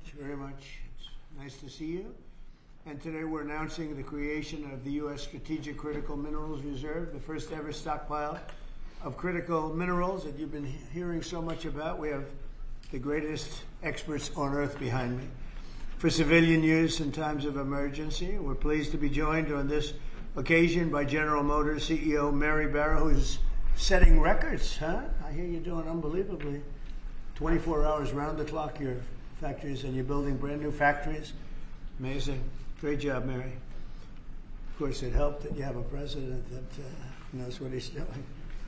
much, very much. It's nice to see you. And today we're announcing the creation of the U.S. Strategic Critical Minerals Reserve, the first ever stockpile of critical minerals that you've been hearing so much about. We have the greatest experts on earth behind me for civilian use in times of emergency. We're pleased to be joined on this occasion by General Motors CEO Mary Barra, who's setting records, huh? I hear you're doing unbelievably. 24 hours round the clock, your factories, and you're building brand new factories. Amazing. Great job, Mary. Of course, it helped that you have a president that knows what he's doing.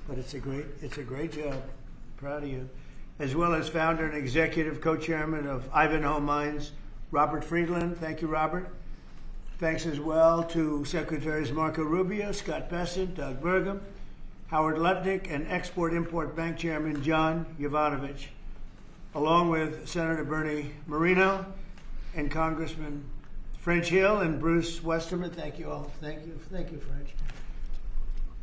But it's a great job. Proud of you. As well as founder and executive co-chairman of Ivanhoe Mines, Robert Friedland. Thank you, Robert. Thanks as well to Secretaries Marco Rubio, Scott Bessent, Doug Burgum, Howard Lutnick, and Export-Import Bank Chairman John Yovanovitch, along with Senator Bernie Moreno and Congressman French Hill and Bruce Westerman. Thank you all. Thank you, French.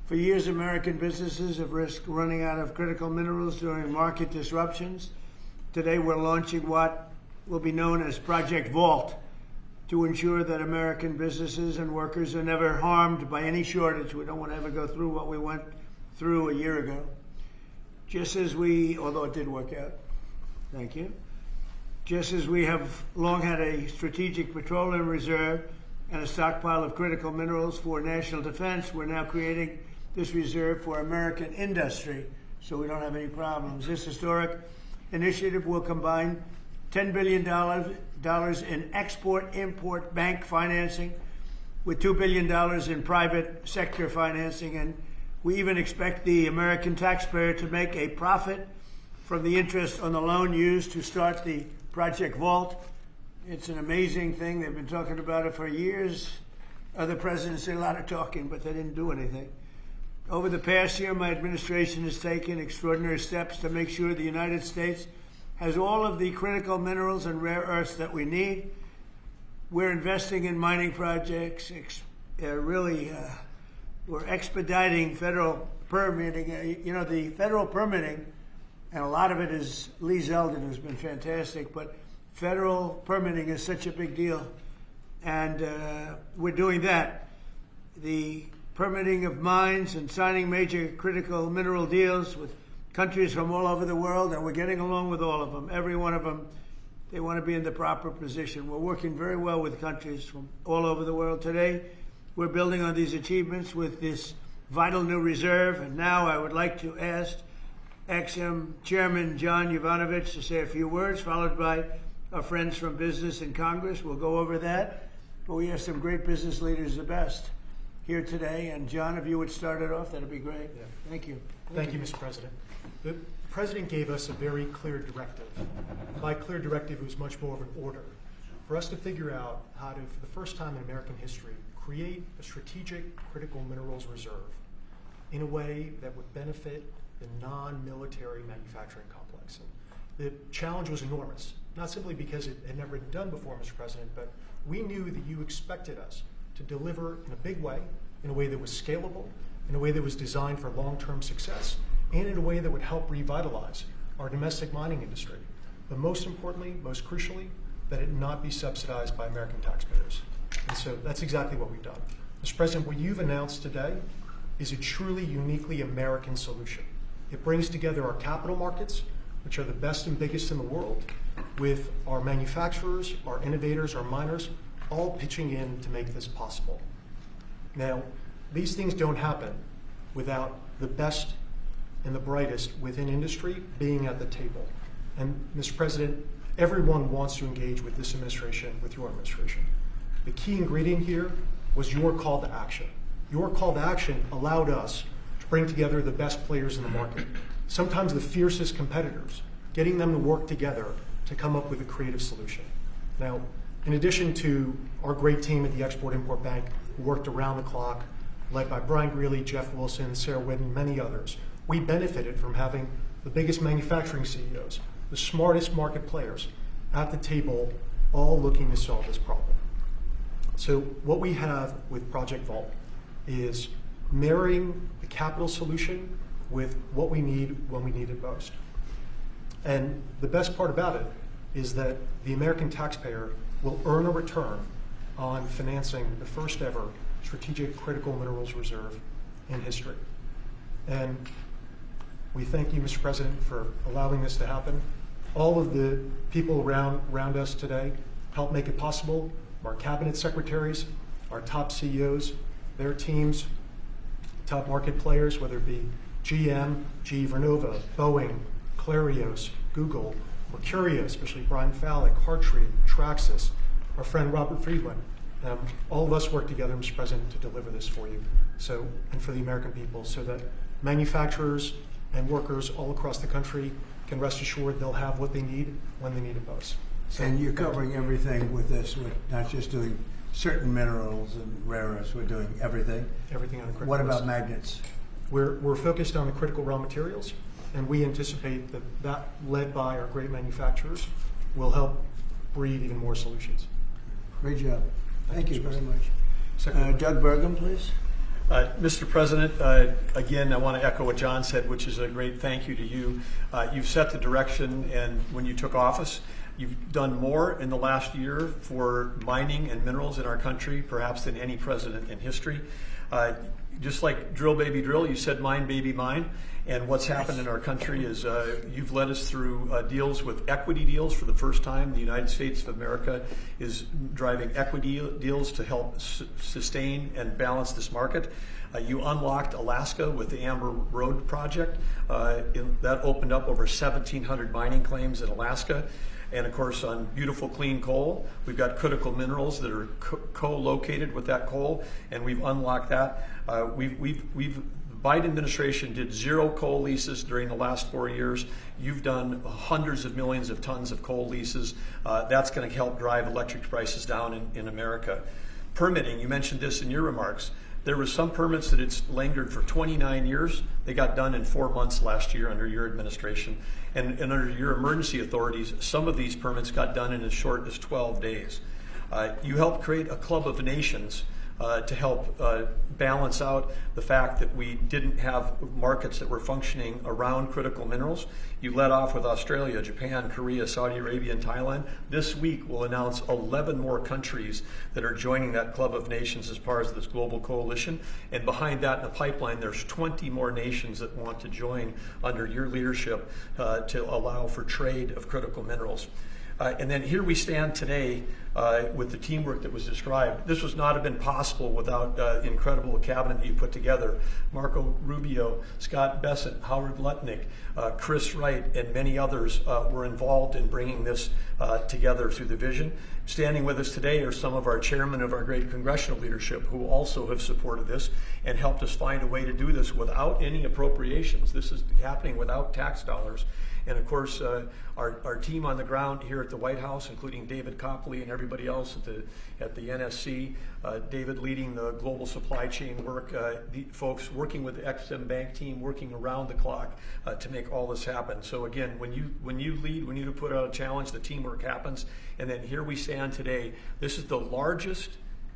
For years, American businesses have risked running out of critical minerals during market disruptions. Today, we're launching what will be known as Project Vault to ensure that American businesses and workers are never harmed by any shortage. We don't want to ever go through what we went through a year ago. Just as we, although it did work out, thank you. Just as we have long had a strategic petroleum reserve and a stockpile of critical minerals for national defense, we're now creating this reserve for American industry so we don't have any problems. This historic initiative will combine $10 billion in export-import bank financing with $2 billion in private sector financing, and we even expect the American taxpayer to make a profit from the interest on the loan used to start the Project Vault. It's an amazing thing. They've been talking about it for years. Other presidents did a lot of talking, but they didn't do anything. Over the past year, my administration has taken extraordinary steps to make sure the United States has all of the critical minerals and rare earths that we need. We're investing in mining projects. We're expediting federal permitting. You know, the federal permitting, and a lot of it is Lee Zeldin, who's been fantastic, but federal permitting is such a big deal. And we're doing that. The permitting of mines and signing major critical mineral deals with countries from all over the world, and we're getting along with all of them. Every one of them, they want to be in the proper position. We're working very well with countries from all over the world. Today, we're building on these achievements with this vital new reserve. And now I would like to ask Ex-Im Chairman John Yovanovitch to say a few words, followed by our friends from business and Congress. We'll go over that. But we have some great business leaders, the best, here today. And John, if you would start it off, that'd be great. Yeah. Thank you. Thank you, Mr. President. The President gave us a very clear directive. By clear directive, it was much more of an order for us to figure out how to, for the first time in American history, create a strategic critical minerals reserve in a way that would benefit the non-military manufacturing complex. And the challenge was enormous, not simply because it had never been done before, Mr. President, but we knew that you expected us to deliver in a big way, in a way that was scalable, in a way that was designed for long-term success, and in a way that would help revitalize our domestic mining industry. But most importantly, most crucially, that it not be subsidized by American taxpayers. And so that's exactly what we've done. Mr. President, what you've announced today is a truly uniquely American solution. It brings together our capital markets, which are the best and biggest in the world, with our manufacturers, our innovators, our miners, all pitching in to make this possible. Now, these things don't happen without the best and the brightest within industry being at the table. And Mr. President, everyone wants to engage with this administration, with your administration. The key ingredient here was your call to action. Your call to action allowed us to bring together the best players in the market, sometimes the fiercest competitors, getting them to work together to come up with a creative solution. Now, in addition to our great team at the Export-Import Bank, who worked around the clock, led by Brian Greeley, Jeff Wilson, Sarah Whitten, many others, we benefited from having the biggest manufacturing CEOs, the smartest market players at the table, all looking to solve this problem. So what we have with Project Vault is marrying the capital solution with what we need when we need it most. And the best part about it is that the American taxpayer will earn a return on financing the first ever strategic critical minerals reserve in history. And we thank you, Mr. President, for allowing this to happen. All of the people around us today help make it possible. Our cabinet secretaries, our top CEOs, their teams, top market players, whether it be GM, GE Vernova, Boeing, Clarios, Google, Mercurio, especially Brian Fallick, Hartree, Traxxas, our friend Robert Friedland. All of us work together, Mr. President, to deliver this for you, and for the American people, so that manufacturers and workers all across the country can rest assured they'll have what they need when they need it most. So, and you're covering everything with this. We're not just doing certain minerals and rare earths. We're doing everything. Everything on the critical What list. about magnets? We're focused on the critical raw materials, and we anticipate that led by our great manufacturers, will help breed even more solutions. Great job. Thank you very much. Secretary. Doug Burgum, please. Mr. President, again, I want to echo what John said, which is a great thank you to you. You've set the direction, and when you took office, you've done more in the last year for mining and minerals in our country, perhaps than any president in history. Just like drill, baby, drill, you said mine, baby, mine. And what's happened in our country is you've led us through deals with equity deals for the first time. The United States of America is driving equity deals to help sustain and balance this market. You unlocked Alaska with the Amber Road project. That opened up over 1,700 mining claims in Alaska. And of course, on beautiful clean coal, we've got critical minerals that are co-located with that coal, and we've unlocked that. The Biden administration did 0 coal leases during the last 4 years. You've done hundreds of millions of tons of coal leases. That's going to help drive electric prices down in America. Permitting, you mentioned this in your remarks. There were some permits that it's lingered for 29 years. They got done in 4 months last year under your administration. And under your emergency authorities, some of these permits got done in as short as 12 days. You helped create a club of nations to help balance out the fact that we didn't have markets that were functioning around critical minerals. You led off with Australia, Japan, Korea, Saudi Arabia, and Thailand. This week we'll announce 11 more countries that are joining that club of nations as part of this global coalition. And behind that in the pipeline, there's 20 more nations that want to join under your leadership to allow for trade of critical minerals. And then here we stand today with the teamwork that was described. This would not have been possible without the incredible cabinet that you put together. Marco Rubio, Scott Bessent, Howard Lutnick, Chris Wright, and many others were involved in bringing this together through the vision. Standing with us today are some of our chairmen of our great congressional leadership who also have supported this and helped us find a way to do this without any appropriations. This is happening without tax dollars. And of course, our team on the ground here at the White House, including David Copley and everybody else at the NSC, David leading the global supply chain work, the folks working with the XM Bank team, working around the clock to make all this happen. So again, when you lead, when you put out a challenge, the teamwork happens. And then here we stand today. This is the largest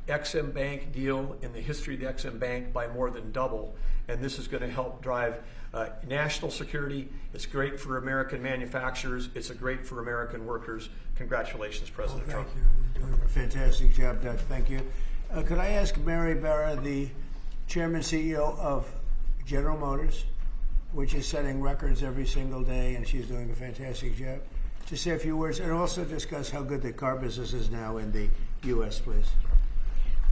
XM Bank deal in the history of the XM Bank by more than double. And this is going to help drive national security. It's great for American manufacturers. It's great for American workers. Congratulations, President Trump. Thank you. You're doing a fantastic job, Doug. Thank you. Could I ask Mary Barra, the Chairman CEO of General Motors, which is setting records every single day, and she's doing a fantastic job, to say a few words and also discuss how good the car business is now in the U.S., please.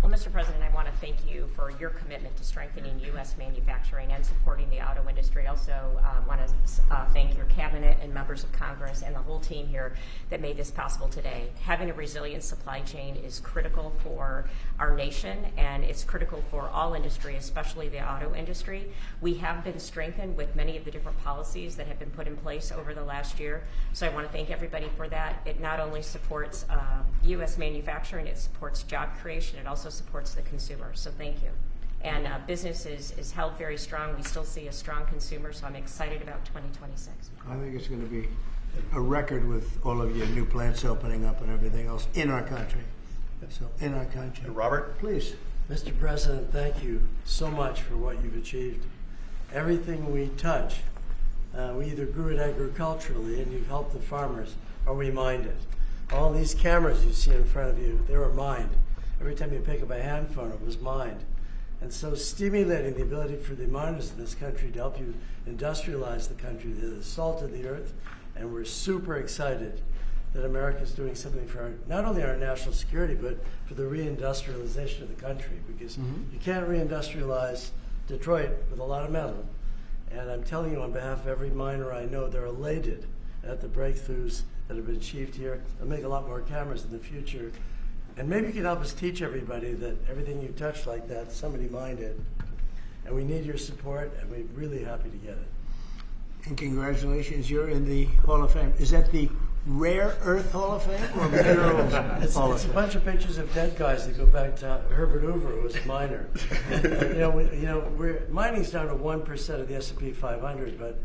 Well, Mr. President, I want to thank you for your commitment to strengthening U.S. manufacturing and supporting the auto industry. Also want to thank your cabinet and members of Congress and the whole team here that made this possible today. Having a resilient supply chain is critical for our nation, and it's critical for all industry, especially the auto industry. We have been strengthened with many of the different policies that have been put in place over the last year. So I want to thank everybody for that. It not only supports U.S. manufacturing, it supports job creation, it also supports the consumer. So thank you. And business is held very strong. We still see a strong consumer, so I'm excited about 2026. I think it's going to be a record with all of your new plants opening up and everything else in our country. So in our country. Robert? Please. Mr. President, thank you so much for what you've achieved. Everything we touch We either grew it agriculturally, and you've helped the farmers, or we mined it. All these cameras you see in front of you, they were mined. Every time you pick up a hand phone, it was mined. And so stimulating the ability for the miners in this country to help you industrialize the country, they're the salt of the earth, and we're super excited that America is doing something for not only our national security, but for the reindustrialization of the country, because you can't reindustrialize Detroit with a lot of metal. And I'm telling you on behalf of every miner I know, they're elated at the breakthroughs that have been achieved here. They'll make a lot more cameras in the future. And maybe you can help us teach everybody that everything you touch like that, somebody mined it. And we need your support, and we're really happy to get it. And congratulations, you're in the Hall of Fame. Is that the Rare Earth Hall of Fame or Minerals Hall of It's a Fame? bunch of pictures of dead guys that go back to Herbert Hoover, who was a miner. Mining's down to 1% of the S&P 500, but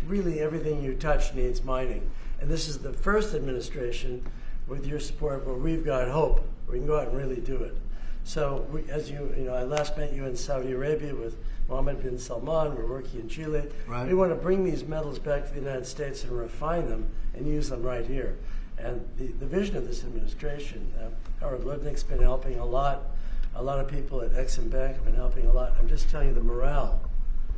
really everything you touch needs mining. And this is the first administration, with your support, where we've got hope. We can go out and really do it. So, I last met you in Saudi Arabia with Mohammed bin Salman. We're working in Chile. Right. We want to bring these metals back to the United States and refine them and use them right here. And the vision of this administration, Howard Lutnick's been helping a lot. A lot of people at Exim Bank have been helping a lot. I'm just telling you, the morale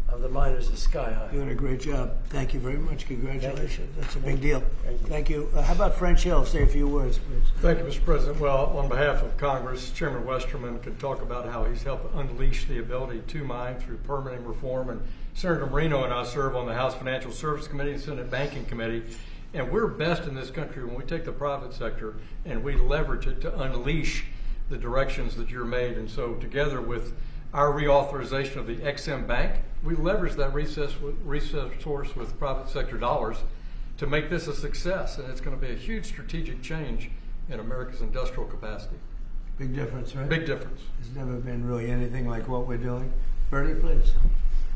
of the miners is sky high. You're doing a great job. Thank you very much. Congratulations. That's a big deal. Thank you. Thank you. How about French Hill? Say a few words, please. Thank you, Mr. President. Well, on behalf of Congress, Chairman Westerman could talk about how he's helped unleash the ability to mine through permitting reform. And Senator Marino and I serve on the House Financial Services Committee and Senate Banking Committee. And we're best in this country when we take the private sector and we leverage it to unleash the directions that you're made. And so together with our reauthorization of the Exim Bank, we leverage that resource with private sector dollars to make this a success. And it's going to be a huge strategic change in America's industrial capacity. Big difference, right? Big difference. There's never been really anything like what we're doing. Bernie, please.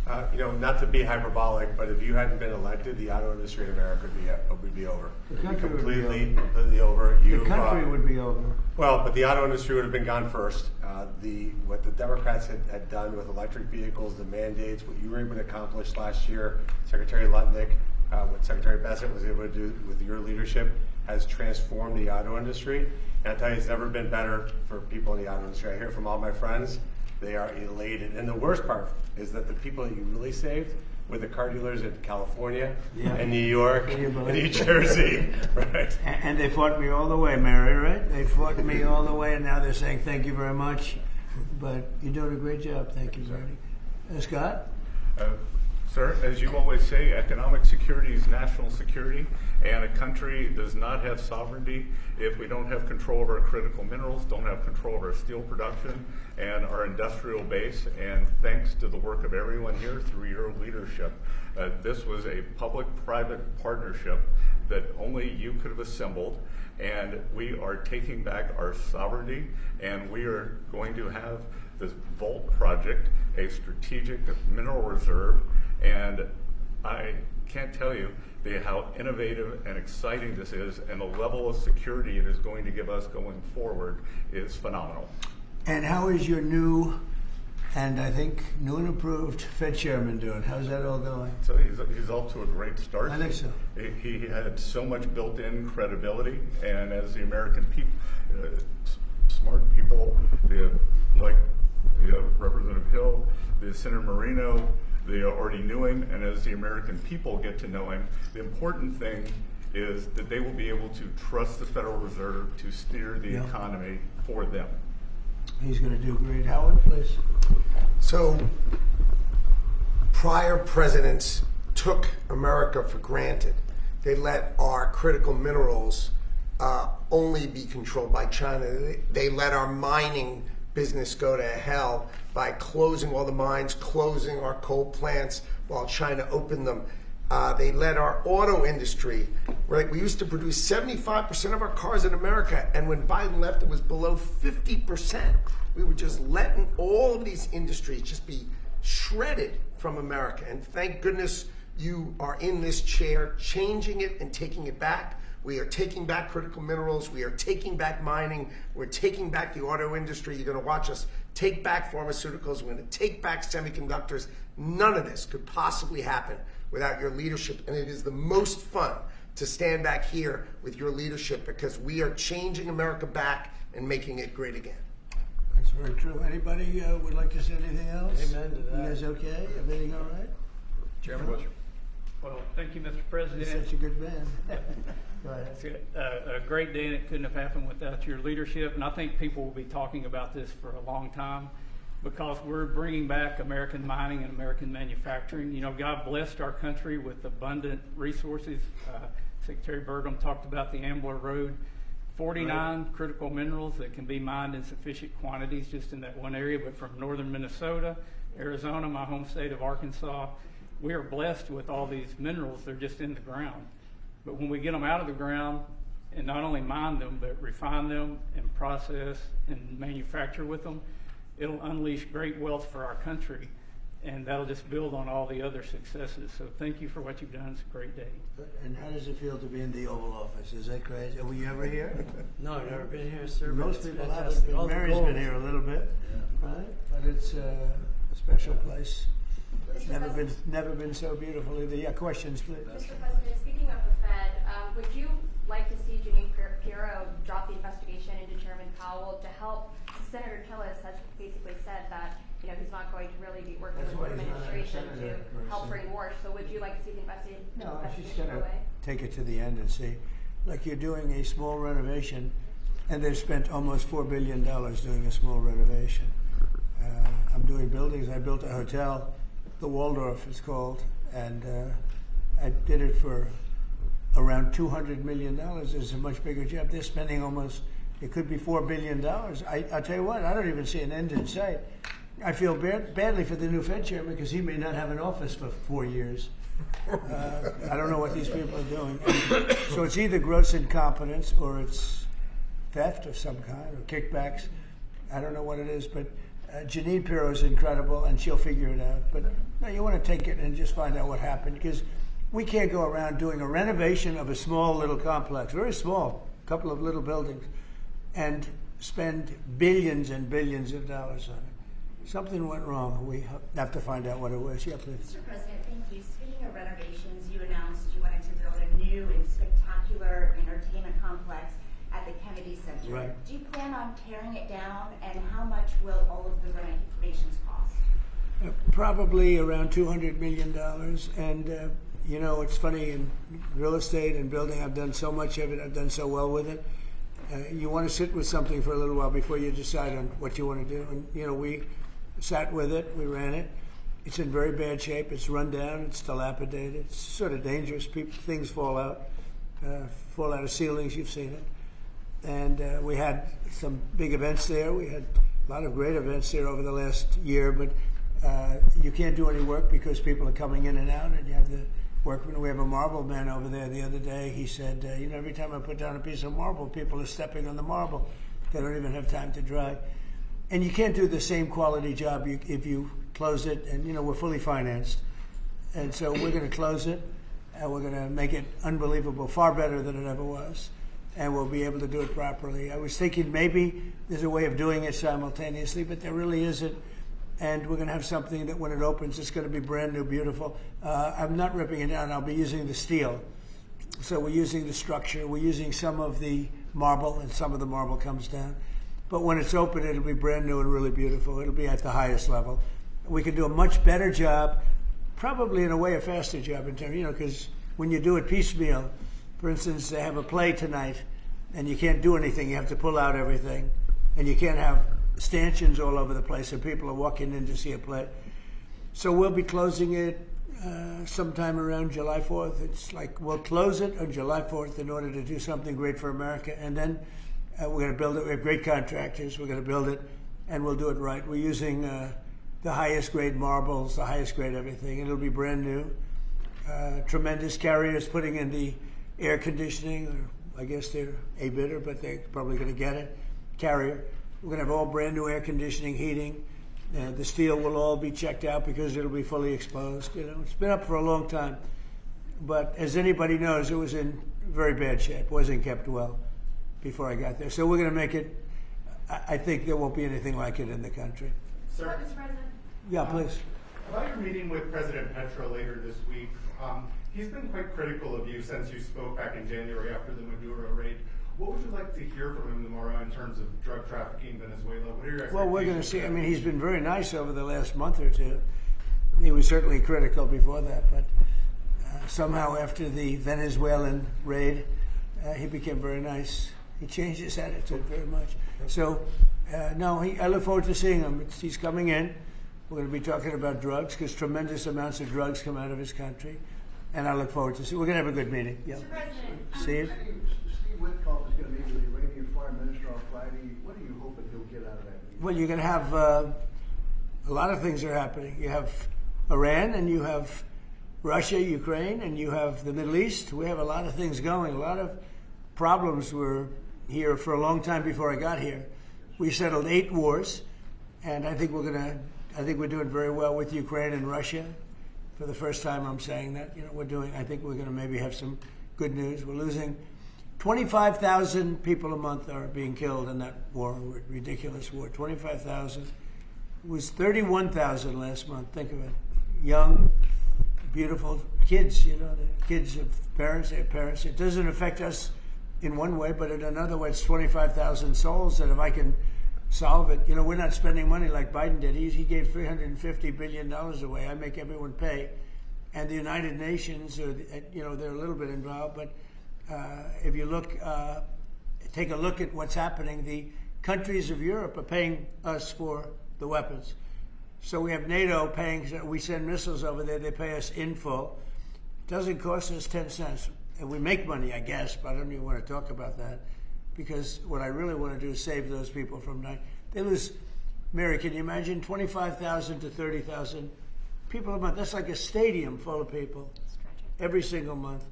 Not to be hyperbolic, but if you hadn't been elected, the auto industry in America would be over. The country would be completely over. The country would be over. Well, but the auto industry would have been gone first. What the Democrats had done with electric vehicles, the mandates, what you were able to accomplish last year, Secretary Lutnick, what Secretary Bassett was able to do with your leadership has transformed the auto industry. And I tell you, it's never been better for people in the auto industry. I hear from all my friends. They are elated. And the worst part is that the people that you really saved were the car dealers in California and New York and New Jersey. Right. And they fought me all the way, Mary, right? They fought me all the way, and now they're saying thank you very much. But you're doing a great job. Thank you, Bernie. Scott? Sir, as you always say, economic security is national security, and a country does not have sovereignty if we don't have control of our critical minerals, don't have control of our steel production and our industrial base. And thanks to the work of everyone here through your leadership, this was a public-private partnership that only you could have assembled, and we are taking back our sovereignty, and we are going to have this Vault project, a strategic mineral reserve. And I can't tell you how innovative and exciting this is, and the level of security it is going to give us going forward is phenomenal. And how is your new, and I think new and improved Fed chairman doing? How's that all going? So he's off to a great start. I think so. He had so much built-in credibility, and as the American people, smart people, like Representative Hill, the Senator Marino, they already knew him, and as the American people get to know him, the important thing is that they will be able to trust the Federal Reserve to steer the economy for them. He's going to do great. Howard, please. So, prior presidents took America for granted. They let our critical minerals only be controlled by China. They let our mining business go to hell by closing all the mines, closing our coal plants while China opened them. They let our auto industry, right? We used to produce 75% of our cars in America, and when Biden left, it was below 50%. We were just letting all of these industries just be shredded from America. And thank goodness you are in this chair, changing it and taking it back. We are taking back critical minerals. We are taking back mining. We're taking back the auto industry. You're going to watch us take back pharmaceuticals. We're going to take back semiconductors. None of this could possibly happen without your leadership. And it is the most fun to stand back here with your leadership because we are changing America back and making it great again. That's very true. Anybody would like to say anything else? Amen to that. You guys okay? Everything all right? Chairman? Well, thank you, Mr. President. You're such a good man. Go ahead. It's a great day, and it couldn't have happened without your leadership. And I think people will be talking about this for a long time because we're bringing back American mining and American manufacturing. You know, God blessed our country with abundant resources. Secretary Burgum talked about the Ambler Road. 49 critical minerals that can be mined in sufficient quantities just in that one area, but from northern Minnesota, Arizona, my home state of Arkansas, we are blessed with all these minerals. They're just in the ground. But when we get them out of the ground and not only mine them, but refine them and process and manufacture with them, it'll unleash great wealth for our country. And that'll just build on all the other successes. So thank you for what you've done. It's a great day. And how does it feel to be in the Oval Office? Is that crazy? Were you ever here? No, I've never been here, sir. but Most it's people fantastic. haven't. All the Mary's been gold. here a little bit, right? But it's a special place. Never been so beautiful either. Yeah, questions, please. Mr. President, speaking of the Fed, would you like to see Janine Pirro drop the investigation into Chairman Powell to help? Senator Tillis has basically said that he's not going to really be working That's with why the he's not a administration senator, to help bring war. So would you like to see the No, she's investigation going go to away? take it to the end and see. Like you're doing a small renovation, and they've spent almost $4 billion doing a small renovation. I'm doing buildings. I built a hotel, the Waldorf it's called, and I did it for around $200 million. It's a much bigger job. They're spending almost, it could be $4 billion. I'll tell you what, I don't even see an end in sight. I feel badly for the new Fed chairman because he may not have an office for 4 years. I don't know what these people are doing. So it's either gross incompetence or it's theft of some kind or kickbacks. I don't know what it is, but Janine Pirro is incredible and she'll figure it out. But no, you want to take it and just find out what happened because we can't go around doing a renovation of a small little complex, very small, a couple of little buildings, and spend billions and billions of dollars on it. Something went wrong. We have to find out what it was. Yeah, please. Mr. President, thank you. Speaking of renovations, you announced you wanted to build a new and spectacular entertainment complex at the Kennedy Center. Right. Do you plan on tearing it down, and how much will all of the renovations cost? Probably around $200 million. And, it's funny, in real estate and building, I've done so much of it. I've done so well with it. You want to sit with something for a little while before you decide on what you want to do. And, we sat with it. We ran it. It's in very bad shape. It's run down. It's dilapidated. It's sort of dangerous. Things fall out of ceilings. You've seen it. And we had some big events there. We had a lot of great events there over the last year. But you can't do any work because people are coming in and out. And you have the workmen. We have a marble man over there the other day. He said, every time I put down a piece of marble, people are stepping on the marble. They don't even have time to dry. And you can't do the same quality job if you close it. And, we're fully financed. And so we're going to close it. And we're going to make it unbelievable, far better than it ever was. And we'll be able to do it properly. I was thinking maybe there's a way of doing it simultaneously, but there really isn't. And we're going to have something that when it opens, it's going to be brand new, beautiful. I'm not ripping it down. I'll be using the steel. So we're using the structure. We're using some of the marble, and some of the marble comes down. But when it's open, it'll be brand new and really beautiful. It'll be at the highest level. We can do a much better job, probably in a way a faster job in terms, because when you do it piecemeal, for instance, they have a play tonight, and you can't do anything. You have to pull out everything, and you can't have stanchions all over the place, and people are walking in to see a play. So we'll be closing it sometime around July 4th. It's like we'll close it on July 4th in order to do something great for America, and then we're going to build it. We have great contractors. We're going to build it, and we'll do it right. We're using the highest grade marbles, the highest grade everything. It'll be brand new. Tremendous carriers putting in the air conditioning, or I guess they're a bidder, but they're probably going to get it. Carrier. We're going to have all brand new air conditioning, heating. The steel will all be checked out because it'll be fully exposed. It's been up for a long time. But as anybody knows, it was in very bad shape. Wasn't kept well before I got there. So we're going to make it, I think there won't be anything like it in the country. Sir, Mr. President? Yeah, please. About your meeting with President Petra later this week, he's been quite critical of you since you spoke back in January after the Maduro raid. What would you like to hear from him tomorrow in terms of drug trafficking in Venezuela? What are your expectations? Well, we're going to see. I mean, he's been very nice over the last month or two. He was certainly critical before that, but somehow after the Venezuelan raid, he became very nice. He changed his attitude very much. So, no, I look forward to seeing him. He's coming in. We're going to be talking about drugs because tremendous amounts of drugs come out of his country, and I look forward to see. We're going to have a good meeting. Yeah. Mr. President, Steve? Steve Witkoff is going to meet with the Iranian Foreign Minister on Friday. What are you hoping he'll get out of that meeting? Well, you're going to have a lot of things are happening. You have Iran, and you have Russia, Ukraine, and you have the Middle East. We have a lot of things going. A lot of problems were here for a long time before I got here. We settled 8 wars, and I think we're doing very well with Ukraine and Russia. For the first time, I'm saying that. I think we're going to maybe have some good news. We're losing 25,000 people a month are being killed in that war, ridiculous war. 25,000. It was 31,000 last month. Think of it. Young, beautiful kids, the kids of parents, their parents. It doesn't affect us in one way, but in another way, it's 25,000 souls that if I can solve it, we're not spending money like Biden did. He gave $350 billion away. I make everyone pay. And the United Nations, they're a little bit involved, but if you take a look at what's happening, the countries of Europe are paying us for the weapons. So we have NATO paying, we send missiles over there, they pay us in full. It doesn't cost us 10 cents. And we make money, I guess, but I don't even want to talk about that because what I really want to do is save those people from dying. They lose, Mary, can you imagine 25,000 to 30,000 people a month? That's like a stadium full of people every single month.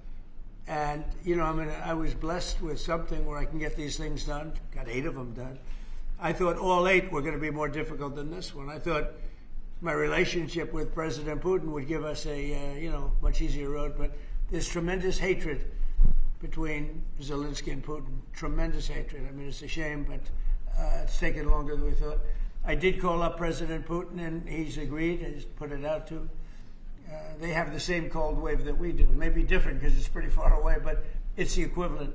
And, I was blessed with something where I can get these things done. Got 8 of them done. I thought all 8 were going to be more difficult than this one. I thought my relationship with President Putin would give us a, much easier road. But there's tremendous hatred between Zelensky and Putin. Tremendous hatred. I mean, it's a shame, but it's taken longer than we thought. I did call up President Putin, and he's agreed. He's put it out to. They have the same cold wave that we do. Maybe different because it's pretty far away, but it's the equivalent.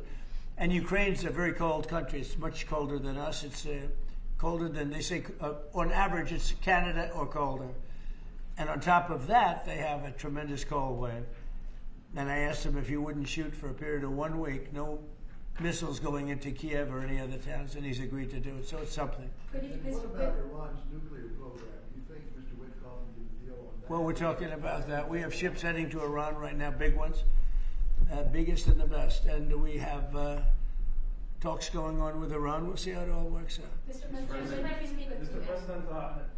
And Ukraine's a very cold country. It's much colder than us. It's colder than, they say, on average, it's Canada or colder. And on top of that, they have a tremendous cold wave. And I asked him if he wouldn't shoot for a period of 1 week, no missiles going into Kiev or any other towns, and he's agreed to do it. So it's something. What about Iran's nuclear program? Do you think Mr. Witkoff can do a deal on that? Well, we're talking about that. We have ships heading to Iran right now, big ones, biggest and the best. And we have talks going on with Iran. We'll see how it all works out. Mr. President, Mr. President,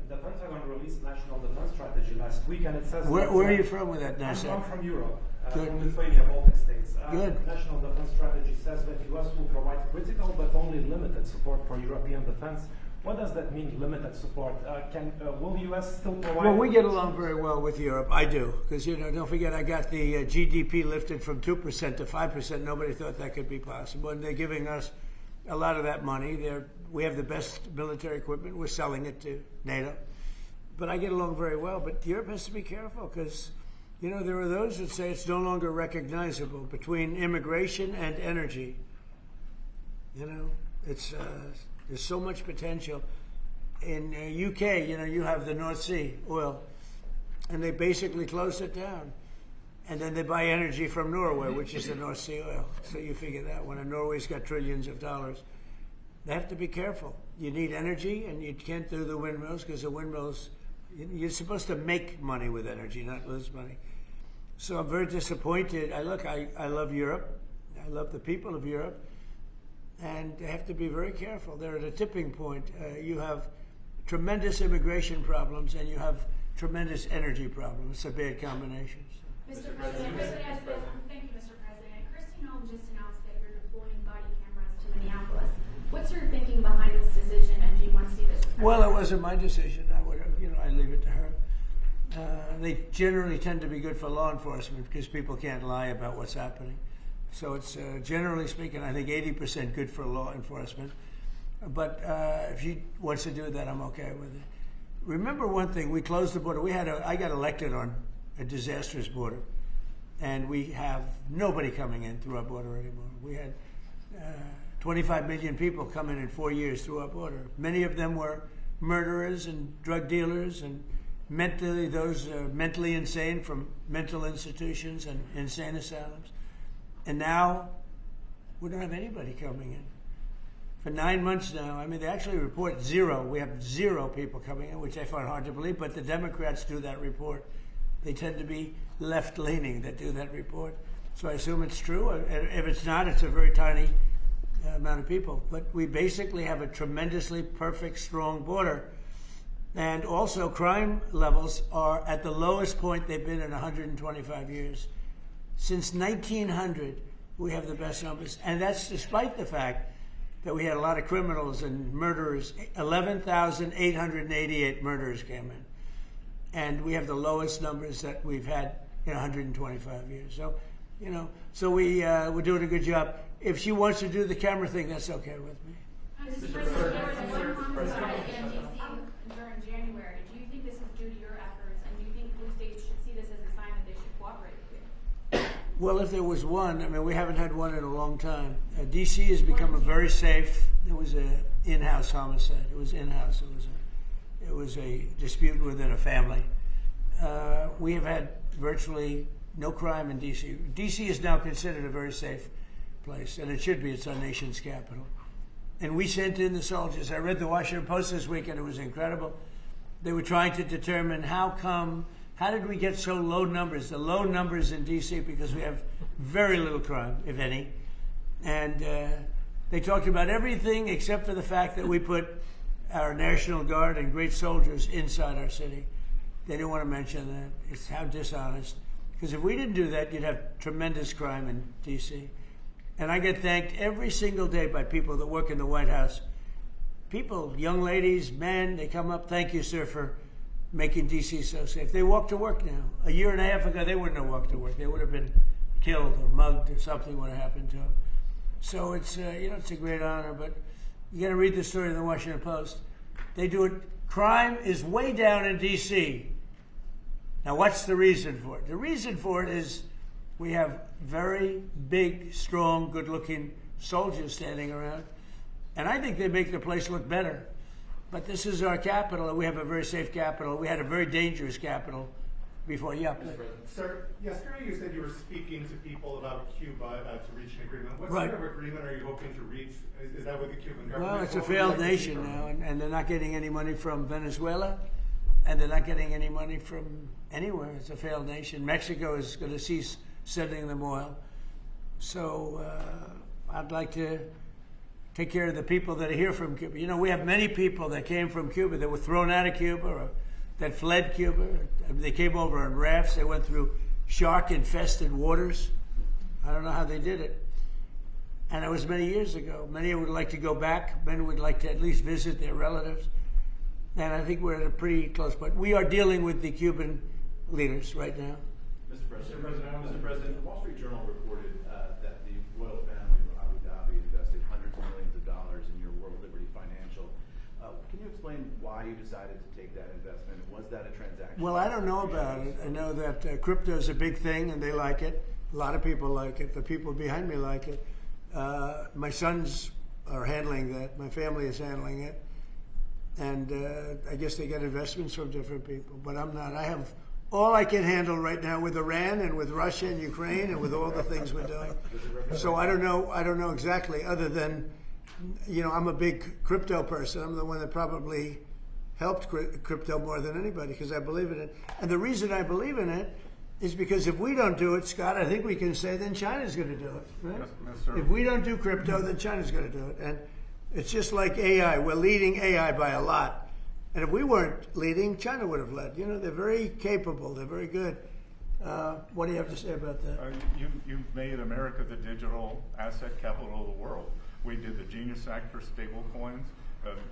the Pentagon released National Defense Strategy last week, and it says... Where are you from with that, NASA? I'm from Europe, Good. from Lithuania, Baltic states. Good. National Defense Strategy says that U.S. will provide critical but only limited support for European defense. What does that mean, limited support? Will the U.S. still provide... Well, we get along very well with Europe. I do. Because, don't forget, I got the GDP lifted from 2% to 5%. Nobody thought that could be possible. And they're giving us a lot of that money. We have the best military equipment. We're selling it to NATO. But I get along very well. But Europe has to be careful because, there are those that say it's no longer recognizable between immigration and energy. It's... There's so much potential. In UK, you have the North Sea oil, and they basically closed it down. And then they buy energy from Norway, which is the North Sea oil. So you figure that one, and Norway's got trillions of dollars. They have to be careful. You need energy, and you can't do the windmills because the windmills, you're supposed to make money with energy, not lose money. So I'm very disappointed. I love Europe. I love the people of Europe. And they have to be very careful. They're at a tipping point. You have tremendous immigration problems, and you have tremendous energy problems. It's a bad combination. Mr. President, thank you, Mr. President. Kristi Noem just announced that you're deploying body cameras to Minneapolis. What's your thinking behind this decision, and do you want to see this? Well, it wasn't my decision. I leave it to her. They generally tend to be good for law enforcement because people can't lie about what's happening. So it's, generally speaking, I think 80% good for law enforcement. But if she wants to do that, I'm okay with it. remember one thing, we closed the border. I got elected on a disastrous border, and we have nobody coming in through our border anymore. We had 25 million people come in 4 years through our border. Many of them were murderers and drug dealers and mentally insane from mental institutions and insane asylums. And now we don't have anybody coming in. For 9 months now, I mean, they actually report zero. We have 0 people coming in, which I find hard to believe, but the Democrats do that report. They tend to be left-leaning that do that report. So I assume it's true. If it's not, it's a very tiny amount of people. But we basically have a tremendously perfect, strong border. And also, crime levels are at the lowest point they've been in 125 years. Since 1900, we have the best numbers. And that's despite the fact that we had a lot of criminals and murderers. 11,888 murderers came in. And we have the lowest numbers that we've had in 125 years. So, we're doing a good job. If she wants to do the camera thing, that's okay with me. Mr. President, there was one homicide in D.C. during January. Do you think this is due to your efforts, and do you think blue states should see this as a sign that they should cooperate with you? Well, if there was one, I mean, we haven't had one in a long time. D.C. has become a very safe. There was an in-house homicide. It was in-house. It was a dispute within a family. We have had virtually no crime in D.C. D.C. is now considered a very safe place, and it should be. It's our nation's capital. And we sent in the soldiers. I read the Washington Post this week, and it was incredible. They were trying to determine how did we get so low numbers? The low numbers in D.C. because we have very little crime, if any. And they talked about everything except for the fact that we put our National Guard and great soldiers inside our city. They didn't want to mention that. It's how dishonest. Because if we didn't do that, you'd have tremendous crime in D.C. And I get thanked every single day by people that work in the White House. People, young ladies, men, they come up, thank you, sir, for making D.C. so safe. They walk to work now. A year and a half ago, they wouldn't have walked to work. They would have been killed or mugged or something would have happened to them. So it's, it's a great honor, but you got to read the story in the Washington Post. They do it. Crime is way down in D.C. Now, what's the reason for it? The reason for it is we have very big, strong, good-looking soldiers standing around, and I think they make the place look better. But this is our capital, and we have a very safe capital. We had a very dangerous capital before. Yeah. Sir, yesterday you said you were speaking to people about Cuba to reach an agreement. What Right. sort of agreement are you hoping to reach? Is that with the Cuban government? Well, it's a What would you failed like to see nation from now, them? and they're not getting any money from Venezuela, and they're not getting any money from anywhere. It's a failed nation. Mexico is going to cease sending them oil. So I'd like to take care of the people that are here from Cuba. You know, we have many people that came from Cuba that were thrown out of Cuba or that fled Cuba. They came over on rafts. They went through shark-infested waters. I don't know how they did it. And it was many years ago. Many would like to go back. Many would like to at least visit their relatives. And I think we're at a pretty close point. We are dealing with the Cuban leaders right now. Mr. President, the Wall Street Journal reported that the royal family of Abu Dhabi invested hundreds of millions of dollars in your World Liberty Financial. Can you explain why you decided to take that investment? Was that a transaction? Well, I don't know about it. I know that crypto is a big thing, and they like it. A lot of people like it. The people behind me like it. My sons are handling that. My family is handling it. And I guess they get investments from different people, but I'm not. I have all I can handle right now with Iran and with Russia and Ukraine and with all the things we're doing. So I don't know exactly, other than, I'm a big crypto person. I'm the one that probably helped crypto more than anybody because I believe in it. And the reason I believe in it is because if we don't do it, Scott, I think we can say then China's going to do it. Right? Yes, sir. If we don't do crypto, then China's going to do it. And it's just like AI. We're leading AI by a lot. And if we weren't leading, China would have led. They're very capable. They're very good. What do you have to say about that? You've made America the digital asset capital of the world. We did the Genius Act for stable coins.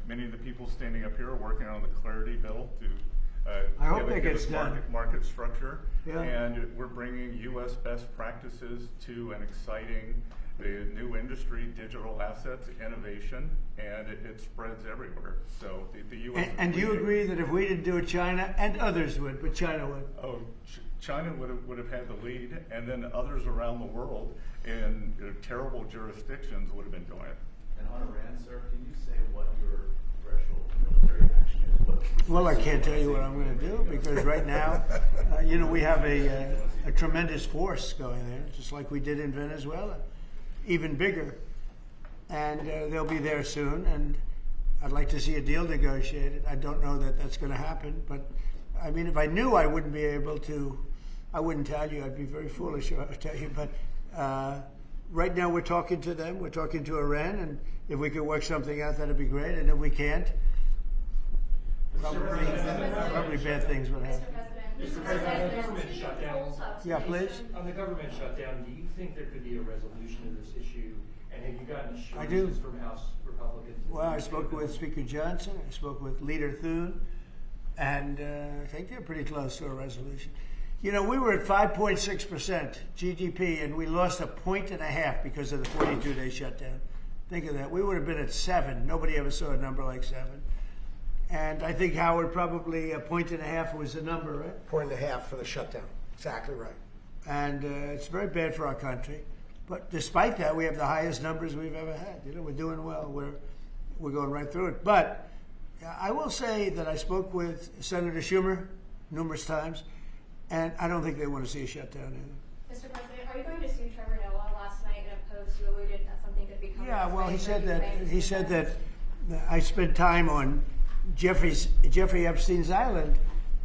Many of the people standing up here are working on the Clarity bill to I hope give it gets us done. market structure, Yeah. and we're bringing U.S. best practices to an exciting new industry, digital assets, innovation, and it spreads everywhere. So the U.S. And do you agree that if we didn't do it, China and others would, but China would? Oh, China would have had the lead, and then others around the world in terrible jurisdictions would have been doing it. And on Iran, sir, can you say what your threshold military action is? Well, I can't tell you what I'm going to do because right now, we have a tremendous force going there, just like we did in Venezuela, even bigger. And they'll be there soon, and I'd like to see a deal negotiated. I don't know that that's going to happen, but I mean, if I knew I wouldn't be able to, I wouldn't tell you. I'd be very foolish if I would tell you. But right now we're talking to them. We're talking to Iran, and if we could work something out, that'd be great. And if we can't, probably bad things would happen. Mr. President, on the government shutdown. Yeah, please. On the government shutdown, do you think there could be a resolution to this issue? And have you gotten I do. assurances from House Republicans? Well, I spoke with Speaker Johnson. I spoke with Leader Thune. And I think they're pretty close to a resolution. We were at 5.6% GDP, and we lost 1.5 points because of the 42-day shutdown. Think of that. We would have been at 7. Nobody ever saw a number like 7. And I think, Howard, probably 1.5 points was the number, right? 1.5 for the shutdown. Exactly right. And it's very bad for our country. But despite that, we have the highest numbers we've ever had. We're doing well. We're going right through it. But I will say that I spoke with Senator Schumer numerous times, and I don't think they want to see a shutdown either. Mr. President, are you going to sue Trevor Noah? Last night in a post, you alluded that something could become. Yeah, well, he said that I spent time on Jeffrey Epstein's island.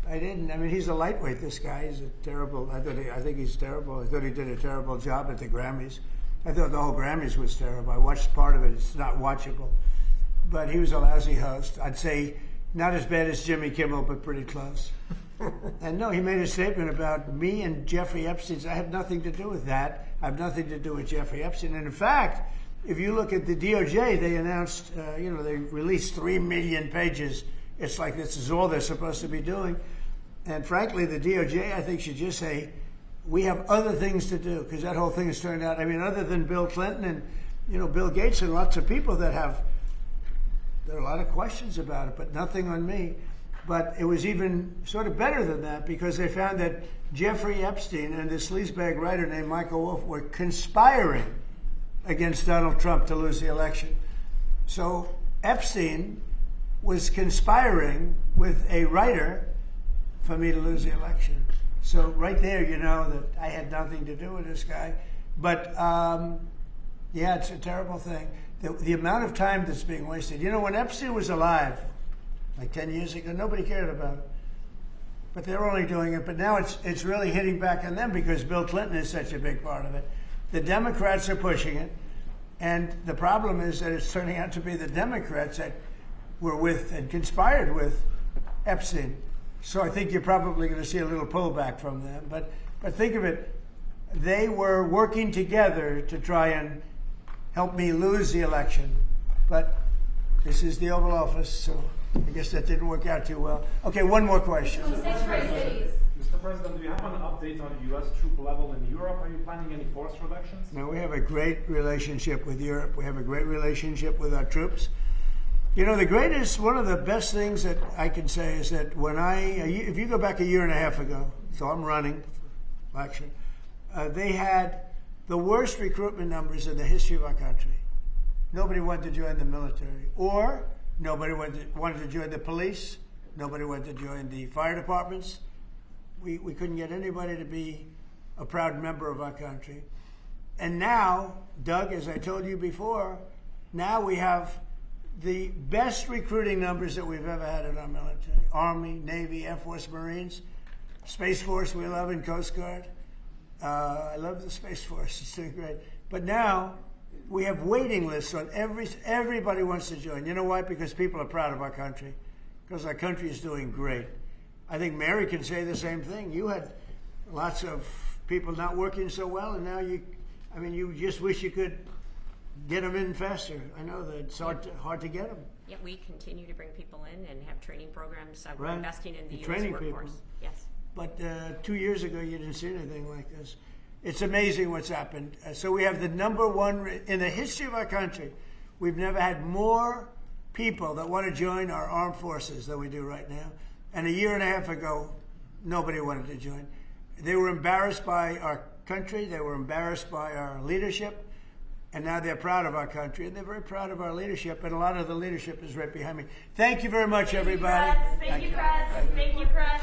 I didn't. I mean, he's a lightweight. This guy is a terrible. I think he's terrible. I thought he did a terrible job at the Grammys. I thought the whole Grammys was terrible. I watched part of it. It's not watchable. But he was a lousy host. I'd say not as bad as Jimmy Kimmel, but pretty close. And no, he made a statement about me and Jeffrey Epstein. I have nothing to do with that. I have nothing to do with Jeffrey Epstein. And in fact, if you look at the DOJ, they announced, they released 3 million pages. It's like this is all they're supposed to be doing. And frankly, the DOJ, I think, should just say, we have other things to do, because that whole thing has turned out, other than Bill Clinton and, Bill Gates and lots of people that there are a lot of questions about it, but nothing on me. But it was even sort of better than that, because they found that Jeffrey Epstein and this sleazebag writer named Michael Wolff were conspiring against Donald Trump to lose the election. So Epstein was conspiring with a writer for me to lose the election. So right there, that I had nothing to do with this guy. But yeah, it's a terrible thing. The amount of time that's being wasted. When Epstein was alive, like 10 years ago, nobody cared about it. But they're only doing it. But now it's really hitting back on them because Bill Clinton is such a big part of it. The Democrats are pushing it. And the problem is that it's turning out to be the Democrats that were with and conspired with Epstein. So I think you're probably going to see a little pullback from them. But think of it. They were working together to try and help me lose the election. But this is the Oval Office, so I guess that didn't work out too well. Okay, one more question. Mr. President, do you have an update on the U.S. troop level in Europe? Are you planning any force reductions? No, we have a great relationship with Europe. We have a great relationship with our troops. One of the best things that I can say is that if you go back a year and a half ago, so I'm running for election, they had the worst recruitment numbers in the history of our country. Nobody wanted to join the military, or nobody wanted to join the police. Nobody wanted to join the fire departments. We couldn't get anybody to be a proud member of our country. And now, Doug, as I told you before, now we have the best recruiting numbers that we've ever had in our military. Army, Navy, Air Force, Marines, Space Force we love, and Coast Guard. I love the Space Force. It's doing great. But now we have waiting lists on everybody wants to join. You know why? Because people are proud of our country. Because our country is doing great. I think Mary can say the same thing. You had lots of people not working so well, and now you just wish you could get them in faster. I know that it's hard to get them. Yeah, we continue to bring people in and have training programs. We're Right. investing in the You're U.S. training workforce. people. Yes. But 2 years ago, you didn't see anything like this. It's amazing what's happened. So we have the number one in the history of our country. We've never had more people that want to join our armed forces than we do right now. And a year and a half ago, nobody wanted to join. They were embarrassed by our country. They were embarrassed by our leadership. And now they're proud of our country. And they're very proud of our leadership. And a lot of the leadership is right behind me. Thank you very much, everybody. Thank you, press. Thank you, press.